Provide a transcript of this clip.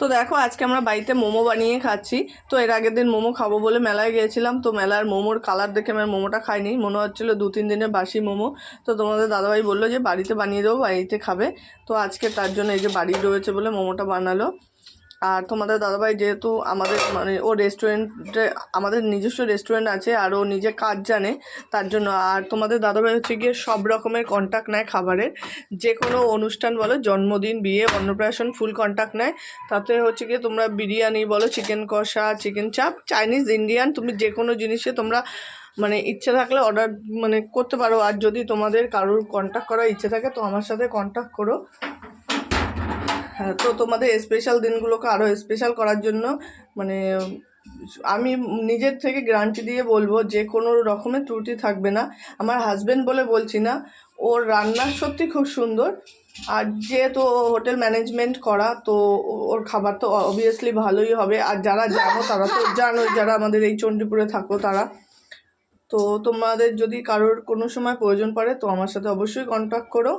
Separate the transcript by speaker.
Speaker 1: তো দেখো আজকে আমরা বাড়িতে মোমো বানিয়ে খাচ্ছি। তো এর আগের দিন মোমো খাবো বলে মেলায় গিয়েছিলাম, তো মেলার মোমোর কালার দেখে আমার মোমোটা খাইনি, মনে হচ্ছিলো 2-3 দিনের বাসি মোমো। তো তোমাদের দাদাভাই বললো যে বাড়িতে বানিয়ে দেবো, বাড়িতে খাবে। তো আজকে তার জন্য এই যে বাড়ি রয়েছে বলে মোমোটা বানালো। আর তোমাদের দাদাভাই যেহেতু আমাদের মানে ও রেস্টুরেন্টে, আমাদের নিজস্ব রেস্টুরেন্ট আছে আর ও নিজে কাজ জানে, তার জন্য। আর তোমাদের দাদাভাই হচ্ছে গিয়ে সব রকমের কন্ট্যাক্ট নেয় খাবারের, যে কোনো অনুষ্ঠান বলো, জন্মদিন, বিয়ে, অন্নপ্রাশন, ফুল কন্ট্যাক্ট নেয়। তাতে হচ্ছে গিয়ে তোমরা বিরিয়ানি বলো, চিকেন কষা, চিকেন চাপ, চাইনিজ, ইন্ডিয়ান, তুমি যে কোনো জিনিসে তোমরা মানে ইচ্ছে থাকলে অর্ডার মানে করতে পারো। আর যদি তোমাদের কারোর কন্ট্যাক্ট করার ইচ্ছে থাকে তো আমার সাথে কন্ট্যাক্ট করো। হ্যাঁ, তো তোমাদের স্পেশাল দিনগুলোকে আরও স্পেশাল করার জন্য মানে আমি নিজের থেকে গ্যারান্টি দিয়ে বলবো যে কোনো রকমের ত্রুটি থাকবে না। আমার হাজব্যান্ড বলে বলছি না, ওর রান্না সত্যি খুব সুন্দর। আর যেহেতু হোটেল ম্যানেজমেন্ট করা, তো ওর খাবার তো অবভিয়াসলি ভালোই হবে। আর যারা জানো তারা তো জানো, যারা আমাদের এই চণ্ডীপুরে থাকো তারা। তো তোমাদের যদি কারোর কোনো সময় প্রয়োজন পড়ে তো আমার সাথে অবশ্যই কন্ট্যাক্ট করো।